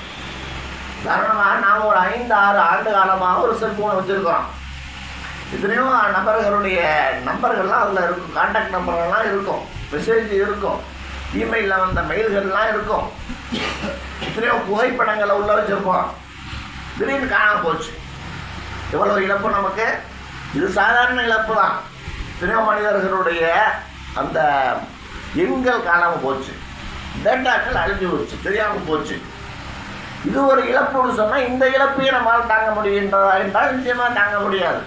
காரணமாக நாம் ஒரு 5-6 ஆண்டு காலமாக ஒரு செல்போனை வச்சிருக்கிறோம். எத்தனையோ நபர்களுடைய நம்பர்கள்லாம் அதில் இருக்கும், கான்டாக்ட் நம்பர்கள்லாம் இருக்கும், மெசேஜ் இருக்கும், இமெயிலில் வந்த மெயில்கள்லாம் இருக்கும், எத்தனையோ புகைப்படங்களை உள்ள வச்சுருப்போம். திடீர்னு காணாமல் போச்சு. எவ்வளோ இழப்பு நமக்கு! இது சாதாரண இழப்பு தான். எத்தனையோ மனிதர்களுடைய அந்த எண்கள் காணாமல் போச்சு, டேட்டாக்கள் அழிஞ்சு போச்சு, தெரியாமல் போச்சு. இது ஒரு இழப்புன்னு சொன்னால் இந்த இழப்பையும் நம்மளால் தாங்க முடிகின்றதா என்றால் நிச்சயமாக தாங்க முடியாது.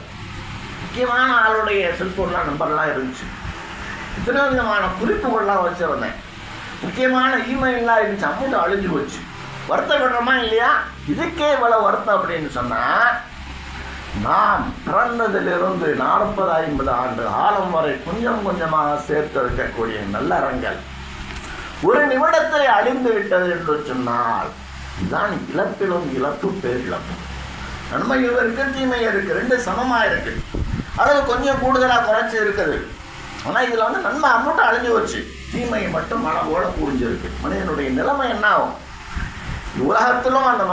முக்கியமான ஆளுடைய செல்ஃபோன்லாம் நம்பர்லாம் இருந்துச்சு, இத்தனை விதமான குறிப்புகள்லாம் வச்சுருந்தேன், முக்கியமான இமெயிலாம் இருந்துச்சு, அமௌண்ட் அழிஞ்சு போச்சு. வருத்தப்படுறோமா இல்லையா? இதுக்கே இவ்வளவு வருத்தம் அப்படின்னு சொன்னால் நாம் பிறந்ததிலிருந்து 40-50 ஆண்டு காலம் வரை கொஞ்சம் கொஞ்சமாக சேர்த்து இருக்கக்கூடிய நல்லறங்கள் ஒரு நிமிடத்தில் அழிந்து விட்டது என்று சொன்னால் இதுதான் இழப்பிலும் இழப்பு, பேரிழப்பு. நன்மையும் இருக்கு, தீமையும் இருக்கு, ரெண்டு சமமாக இருக்கு. அதாவது கொஞ்சம் கூடுதலாக குறைச்சி இருக்குது. ஆனால் இதில் வந்து நன்மை அமௌண்ட் அழிஞ்சு வச்சு, தீமையை மட்டும் மனவோட புரிஞ்சிருக்கு. மனிதனுடைய நிலைமை என்ன ஆகும்? உலகத்திலும் அந்த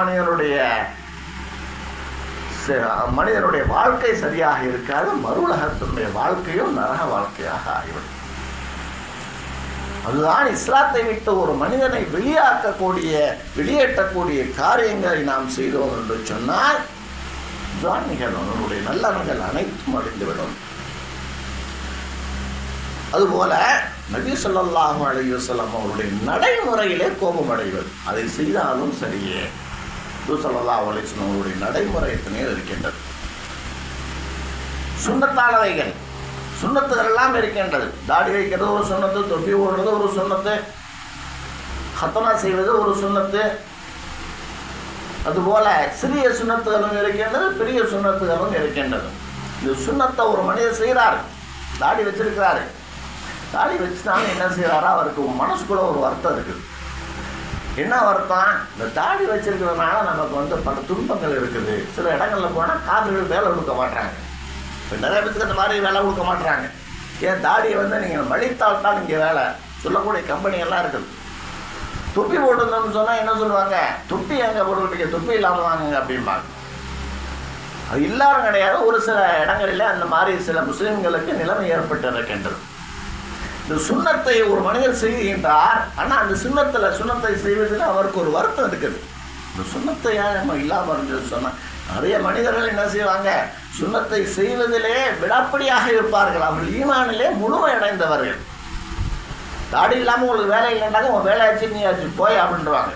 மனிதனுடைய வாழ்க்கை சரியாக இருக்காது, மறு உலகத்தினுடைய வாழ்க்கையும் நரக வாழ்க்கையாக ஆகிவிடும். அதுதான் இஸ்லாத்தை விட்டு ஒரு மனிதனை வெளியேற்றக்கூடிய காரியங்களை நாம் செய்தோம் என்று சொன்னால் இதுதான் நிகழும். நம்முடைய நல்லறங்கள் அனைத்தும் அழிந்துவிடும். அதுபோல நபி ஸல்லல்லாஹு அலைஹி வஸல்லம் அவருடைய நடைமுறையிலே கோபம் அடைவது, அதை செய்தாலும் சரியே. நபி ஸல்லல்லாஹு அலைஹி வஸல்லம் அவருடைய நடைமுறை எத்தனையோ இருக்கின்றது. சுன்னத்தானவைகள், சுன்னத்துகள் எல்லாம் இருக்கின்றது. தாடி வைக்கிறது ஒரு சுன்னத்து, தொப்பி போடுறது ஒரு சுன்னத்து, ஹத்தனா செய்வது ஒரு சுன்னத்து. அதுபோல சிறிய சுன்னத்துகளும் இருக்கின்றது, பெரிய சுன்னத்துகளும் இருக்கின்றது. இந்த சுன்னத்தை ஒரு மனிதர் செய்கிறார், தாடி வச்சிருக்கிறாரு, தாடி வச்சுனாலும் என்ன செய்கிறாரா, அவருக்கு மனசுக்குள்ள ஒரு வருத்தம் இருக்குது. என்ன வருத்தம்? இந்த தாடி வச்சிருக்கிறதுனால நமக்கு வந்து பல துன்பங்கள் இருக்குது. சில இடங்களில் போனால் காதுகள் வேலை கொடுக்க மாட்டாங்க. இப்போ நிறைய பேருக்கு அந்த மாதிரி வேலை கொடுக்க மாட்டாங்க. ஏன் தாடியை வந்து நீங்கள் மலித்தால் தான் இங்கே வேலை சொல்லக்கூடிய கம்பெனியெல்லாம் இருக்குது. தொப்பி போட்டுருந்தோம்னு சொன்னால் என்ன சொல்லுவாங்க, தொப்பி எங்கே போட்டுக்கிட்டீங்க, தொப்பி இல்லாமல் வாங்குங்க அப்படிம்பாங்க. அது எல்லாரும் கிடையாது, ஒரு சில இடங்களில் அந்த மாதிரி சில முஸ்லீம்களுக்கு நிலைமை ஏற்பட்டு இருக்கின்றது. இந்த சுண்ணத்தை ஒரு மனிதர் செய்கின்றார், ஆனால் அந்த சுண்ணத்தை செய்வதில் அவருக்கு ஒரு வருத்தம் இருக்குது. இந்த சுண்ணத்தை நம்ம இல்லாமல் இருந்தது சொன்னால் நிறைய மனிதர்கள் என்ன செய்வாங்க, சுன்னத்தை செய்வதிலே விடாப்படியாக இருப்பார்கள். அவர்கள் ஈமானிலே முழுமை அடைந்தவர்கள். தாடி இல்லாமல் உங்களுக்கு வேலை இல்லைன்னாக்கா உங்கள் வேலை ஆச்சு நீ ஆச்சு போய் அப்படின்றாங்க.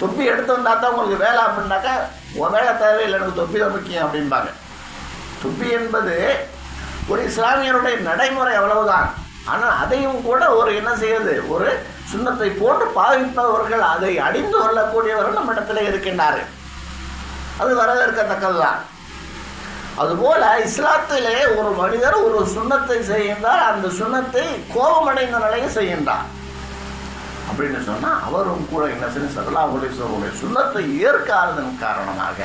தொப்பி எடுத்து வந்தால் தான் உங்களுக்கு வேலை அப்படின்னாக்கா உன் வேலை தேவையில்லை, எனக்கு தொப்பி தான் முக்கியம் அப்படின்பாங்க. தொப்பி என்பது ஒரு இஸ்லாமியருடைய நடைமுறை அவ்வளவுதான். ஆனால் அதையும் கூட ஒரு என்ன செய்யுது, ஒரு சுன்னத்தை போன்று பாவிப்பவர்கள், அதை அணிந்து கொள்ளக்கூடியவர்கள் நம்ம இடத்துல இருக்கின்றார்கள். அது வரவேற்கத்தக்கது தான். அதுபோல இஸ்லாத்திலே ஒரு மனிதர் ஒரு சுன்னத்தை செய்கின்றார், அந்த சுன்னத்தை கோபமடைந்த நிலையை செய்கின்றார் அப்படின்னு சொன்னால் அவரும் கூட என்ன செய்ய ஸல்லல்லாஹு அலைஹி வஸல்லம் சுன்னத்தை ஏற்காததன் காரணமாக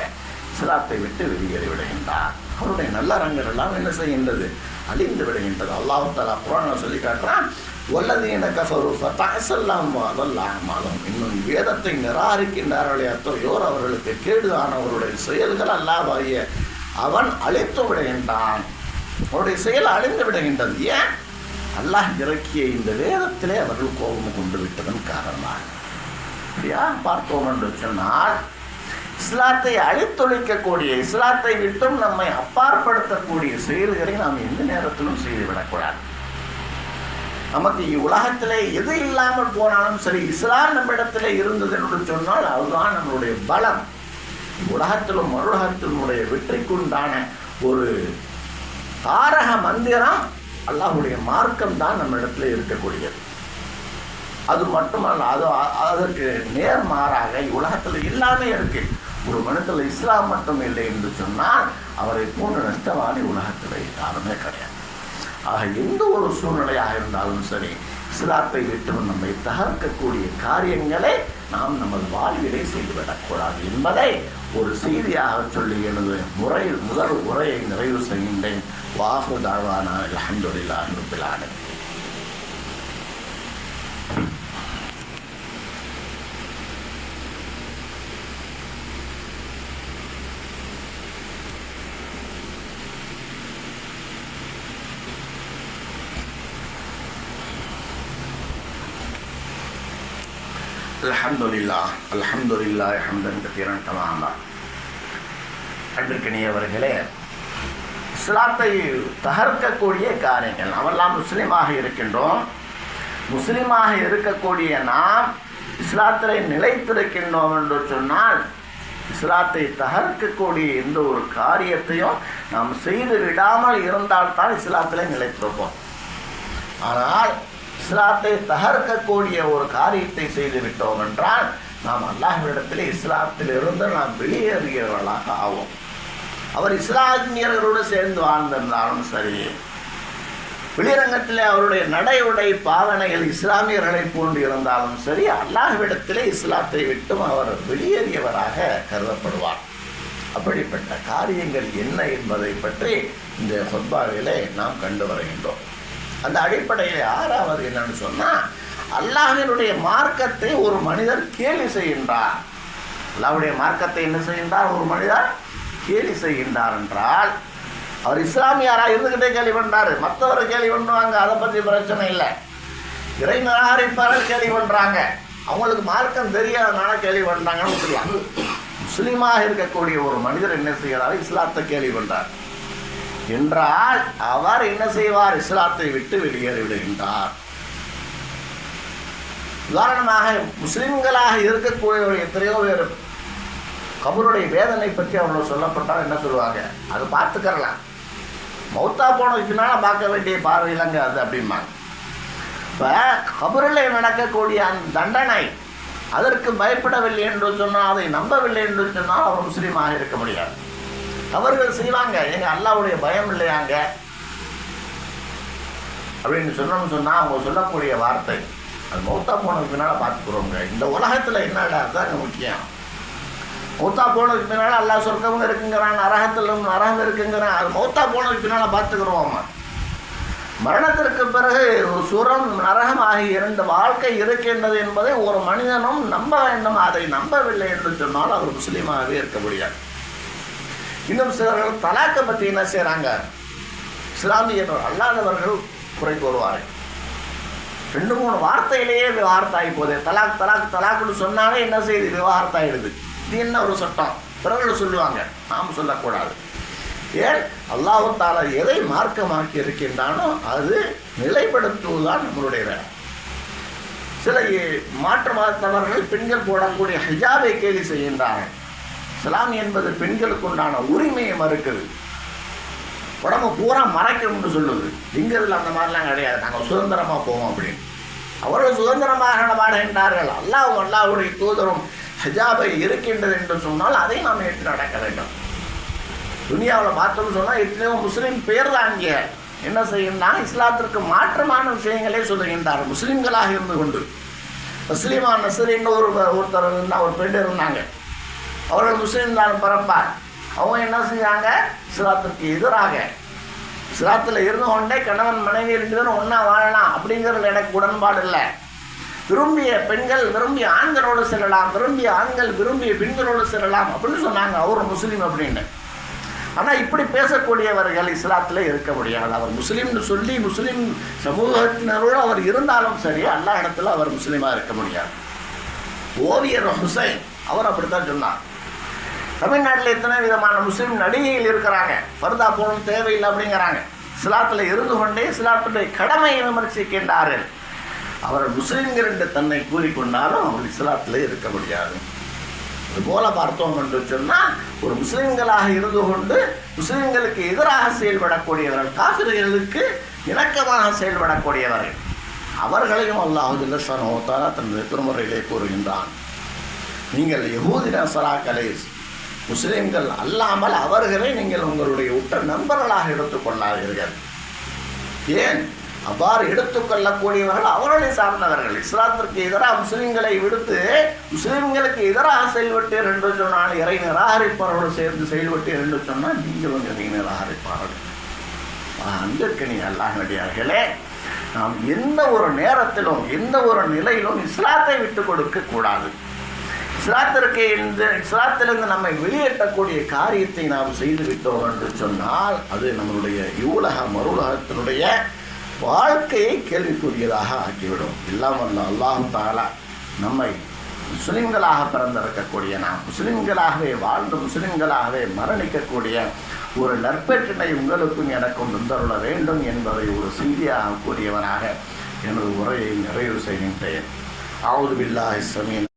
இஸ்லாத்தை விட்டு வெளியேறி விடுகின்றார். அவருடைய நல்லறங்கள் எல்லாம் என்ன செய்கின்றது, அழிந்து விடுகின்றது. அல்லாஹ் தஆலா குர்ஆனில் சொல்லி காட்டுறான், வல்லதீன கஃபரு ஃபதஅஸல்லாஹு அலல்லாஹும். இன்னும் வேதத்தை நிராகரிக்கின்றார்களே அத்தகையோர் அவர்களுக்கு கேடுதானவருடைய செயல்கள் அல்லாஹ்வாகிய அவன் அழித்து விடுகின்றான். அவருடைய செயல் அழிந்து விடுகின்றது. ஏன்? அல்லாஹ் இறக்கிய இந்த வேதத்திலே அவர்கள் கோபம் கொண்டு விட்டதன் காரணமாக. அப்படியா பார்த்தோம் என்று சொன்னால், இஸ்லாத்தை அழித்தொழிக்கக்கூடிய, இஸ்லாத்தை விட்டும் நம்மை அப்பாற்படுத்தக்கூடிய செயல்களை நாம் எந்த நேரத்திலும் செய்துவிடக்கூடாது. நமக்கு உலகத்திலே எது இல்லாமல் போனாலும் சரி, இஸ்லாம் நம்மிடத்திலே இருந்தது என்று சொன்னால் அதுதான் நம்மளுடைய பலம். உலகத்திலும் மறுலகத்தினுடைய வெற்றிக்குண்டான ஒரு தாரக மந்திரம் அல்லாஹ்வுடைய மார்க்கம் தான் நம்ம இடத்துல இருக்கக்கூடியது. அது மட்டுமல்ல, அதற்கு நேர்மாறாக உலகத்தில் எல்லாமே இருக்கு. ஒரு மனிதத்தில் இஸ்லாம் மட்டும் இல்லை என்று சொன்னால் அவரை போன்ற நஷ்டவாதி உலகத்தில் யாருமே கிடையாது. ஆக எந்த ஒரு சூழ்நிலையாக இருந்தாலும் சரி, இஸ்லாத்தை விட்டு நம்மை தகர்க்கக்கூடிய காரியங்களை நாம் நமது வாழ்விலை செய்துவிடக்கூடாது என்பதை ஒரு செய்தியாக சொல்லி எனது முதல் உரையை நிறைவு செய்கின்றேன். வாஹு தாழ்வானா அல்ஹம்துலில்லாஹி ரப்பில் ஆலமீன். அல்ஹம்துலில்லாஹ் அல்ஹம்துலில்லாஹி ஹம்தன் கதீரன் கமா அல்லாஹ். அன்பிற்கினியவர்களே, இஸ்லாத்தை தகர்க்கக்கூடிய காரியங்கள், நாமெல்லாம் முஸ்லீமாக இருக்கின்றோம். முஸ்லீமாக இருக்கக்கூடிய நாம் இஸ்லாத்திலே நிலைத்திருக்கின்றோம் என்று சொன்னால், இஸ்லாத்தை தகர்க்கக்கூடிய எந்த ஒரு காரியத்தையும் நாம் செய்து விடாமல் இருந்தால்தான் இஸ்லாத்திலே நிலைத்திருப்போம். ஆனால் இஸ்லாத்தை தகர்க்கக்கூடிய ஒரு காரியத்தை செய்து விட்டோம் என்றால் நாம் அல்லாஹ்விடத்திலே இஸ்லாத்திலிருந்து நாம் வெளியேறியவர்களாக ஆவோம். அவர் இஸ்லாமியர்களோடு சேர்ந்து வாழ்ந்திருந்தாலும் சரி, வெளிரங்கத்திலே அவருடைய நடை உடை பாவனைகள் இஸ்லாமியர்களை போன்று இருந்தாலும் சரி, அல்லாஹ்விடத்திலே இஸ்லாத்தை விட்டும் அவர் வெளியேறியவராக கருதப்படுவார். அப்படிப்பட்ட காரியங்கள் என்ன என்பதை பற்றி இந்த ஹுத்பாவிலே நாம் கண்டு வருகின்றோம். அந்த அடிப்படையில் ஆறாவது என்னன்னு சொன்னால், அல்லாஹ்வினுடைய மார்க்கத்தை ஒரு மனிதர் கேலி செய்கின்றார். அல்லாஹ்வுடைய மார்க்கத்தை என்ன செய்கின்றார்? ஒரு மனிதர் கேலி செய்கின்றார் என்றால், அவர் இஸ்லாமியாராக இருந்துக்கிட்டே கேள்வி பண்ணுறாரு. மற்றவரை கேள்வி பண்ணுவாங்க, அதை பற்றி பிரச்சனை இல்லை. இறை நிராகரிப்பாளர் கேள்வி பண்ணுறாங்க, அவங்களுக்கு மார்க்கம் தெரியாதனால கேள்வி பண்ணுறாங்கன்னு சொல்லலாம். முஸ்லீமாக இருக்கக்கூடிய ஒரு மனிதர் என்ன செய்கிறார்? இஸ்லாத்தை கேள்வி பண்ணுறார் என்றால் அவர் என்ன செய்வார்? இஸ்லாத்தை விட்டு வெளியேறி விடுகின்றார். உதாரணமாக முஸ்லிம்களாக இருக்கக்கூடிய எத்தனையோ பேர் கபருடைய வேதனை பற்றி அவ்வளோ சொல்லப்பட்டால் என்ன சொல்லுவாங்க? அது பார்த்துக்கறலாம், மௌத்தா போனதுக்கு பின்னால் பார்க்க வேண்டிய பார்வையிலங்க அது அப்படிம்பாங்க. இப்போ கபரில் நடக்கக்கூடிய அந்த தண்டனை அதற்கு பயப்படவில்லை என்று சொன்னால், அதை நம்பவில்லை என்று சொன்னால் அவர் முஸ்லீமாக இருக்க முடியாது. தவறுகள் செய்வாங்க, எங்கள் அல்லாஹ்வுடைய பயம் இல்லையாங்க அப்படின்னு சொன்னோம்னு சொன்னால் அவங்க சொல்லக்கூடிய வார்த்தை, அது மௌத்தா போனதுக்கு பின்னால் பார்த்துக்குறோங்க. இந்த உலகத்தில் என்னடா அதுதான் முக்கியம். மௌத்தா போனதுக்கு பின்னால் அல்லாஹ் சொர்க்கம் இருக்குங்கிறான், நரகத்திலும் நரகம் இருக்குங்கிறான். அது மௌத்தா போனதுக்கு பின்னால் பார்த்துக்குறோம். மரணத்திற்கு பிறகு சுரம் நரகம் ஆகிய இரண்டு வாழ்க்கை இருக்கின்றது என்பதை ஒரு மனிதனும் நம்ப வேண்டும். அதை நம்பவில்லை என்று சொன்னால் அவர் முஸ்லீமாகவே இருக்க முடியாது. இன்னும் சிலர்கள் தலாக்கை பற்றி என்ன செய்கிறாங்க? இஸ்லாமியர்கள் அல்லாதவர்கள் குறை கூறுவார்கள். 2-3 வார்த்தையிலேயே விவாகரத்தாகி போகுது. தலாக் தலாக் தலாக்குன்னு சொன்னாலே என்ன செய்யுது? விவாகரத்தாயிடுது. இது என்ன ஒரு சட்டம்? பிறர்கள் சொல்லுவாங்க, நாம் சொல்லக்கூடாது. ஏன் அல்லாஹ் தஆலா எதை மார்க்கமாக்கி இருக்கின்றானோ அது நிலைப்படுத்துவதுதான் நம்மளுடைய வேலை. சில மாற்று மதத்தவர்கள் பெண்கள் போடக்கூடிய ஹிஜாபை கேலி செய்கின்றார்கள். இஸ்லாம் என்பது பெண்களுக்கு உண்டான உரிமையை மறுக்குது. உடம்பு பூரா மறைக்கணும்னு சொல்லுது. இங்கிறதுல அந்த மாதிரிலாம் கிடையாது, நாங்கள் சுதந்திரமாக போவோம் அப்படின்னு. அவர்கள் சுதந்திரமாக வாழ்கின்றார்கள். அல்லாஹ்வுடைய தூதரும் ஹிஜாபை இருக்கின்றது என்று சொன்னால் அதை நாம் ஏற்று நடக்க வேண்டும். துனியாவில் பார்த்தோம்னு சொன்னால் எத்தனையோ முஸ்லீம் பேர் தான் இங்கே என்ன செய்யணும்னா இஸ்லாத்திற்கு மாற்றமான விஷயங்களே சொல்லுகின்றார். முஸ்லீம்களாக இருந்து கொண்டு முஸ்லீமா நசரின்னு ஒருத்தர் இருந்தால் ஒரு பெண் இருந்தாங்க. அவர்கள் முஸ்லீம் தான் பிறப்பார். அவங்க என்ன செஞ்சாங்க, இஸ்லாத்திற்கு எதிராக இஸ்லாத்தில் இருந்து கொண்டே கணவன் மனைவி 2 பேரும் ஒன்றா வாழலாம் அப்படிங்கிறதுல எனக்கு உடன்பாடு இல்லை. விரும்பிய பெண்கள் விரும்பிய ஆண்களோடு செல்லலாம், விரும்பிய ஆண்கள் விரும்பிய பெண்களோடு செல்லலாம் அப்படின்னு சொன்னாங்க. அவர் முஸ்லீம் அப்படின்னு. ஆனால் இப்படி பேசக்கூடியவர்கள் இஸ்லாத்தில் இருக்க முடியாது. அவர் முஸ்லீம்னு சொல்லி முஸ்லீம் சமூகத்தினரோடு அவர் இருந்தாலும் சரி, அல்லா இடத்துல அவர் முஸ்லீமாக இருக்க முடியாது. ஓவியர் ஹுசைன் அவர் அப்படித்தான் சொன்னார். தமிழ்நாட்டில் எத்தனை விதமான முஸ்லீம் நடிகைகள் இருக்கிறாங்க, பர்தா போடணும் தேவையில்லை அப்படிங்கிறாங்க. இஸ்லாத்தில் இருந்து கொண்டே இஸ்லாத்துடைய கடமையை விமர்சிக்கின்றார்கள். அவர் முஸ்லீம்கள் என்று தன்னை கூறிக்கொண்டாலும் அவர் இஸ்லாத்தில் இருக்க முடியாது. அதுபோல பார்த்தோம் என்று சொன்னால் ஒரு முஸ்லீம்களாக இருந்து கொண்டு முஸ்லீம்களுக்கு எதிராக செயல்படக்கூடியவர்கள், காஃபிர்களுக்கு இணக்கமாக செயல்படக்கூடியவர்கள், அவர்களையும் அல்லாஹ் ஜல்ல ஷானஹு வ தஆலா தனது திருமறையிலே கூறுகின்றான். நீங்கள் யஹூதி நஸராக்களை முஸ்லீம்கள் அல்லாமல் அவர்களை நீங்கள் உங்களுடைய உற்ற நண்பர்களாக எடுத்துக்கொள்ளாதீர்கள். ஏன் அவ்வாறு எடுத்துக்கொள்ளக்கூடியவர்கள் அவர்களை சார்ந்தவர்கள். இஸ்லாத்திற்கு எதிராக முஸ்லீம்களை விடுத்து முஸ்லீம்களுக்கு எதிராக செயல்பட்டீர் என்று சொன்னால், இறை நிராகரிப்பாரோடு சேர்ந்து செயல்பட்டீர் என்று சொன்னால் நீங்களும் இறை நிராகரிப்பார்கள். அன்பிற்கினிய அல்லாஹ்வினடியார்களே, நாம் எந்த ஒரு நேரத்திலும் எந்த ஒரு நிலையிலும் இஸ்லாத்தை விட்டு கொடுக்க கூடாது. இஸ்லாத்திலிருந்து நம்மை வெளியேற்றக்கூடிய காரியத்தை நாம் செய்து விட்டோம் என்று சொன்னால் அது நம்மளுடைய இவ்வுலக மறுவுலகத்தினுடைய வாழ்க்கையை கேள்விக்குரியதாக ஆக்கிவிடும். இல்லாமல் அல்லாஹ் தஆலா நம்மை முஸ்லிம்களாக பிறந்திருக்கக்கூடிய, நாம் முஸ்லிம்களாகவே வாழ்ந்து முஸ்லிம்களாகவே மரணிக்கக்கூடிய ஒரு நற்பெற்றினை உங்களுக்கும் எனக்கும் தந்தருள வேண்டும் என்பதை ஒரு செய்தியாக கூறியவனாக எனது உரையை நிறைவு செய்கின்றேன். அஊது பில்லாஹி ஸமீன்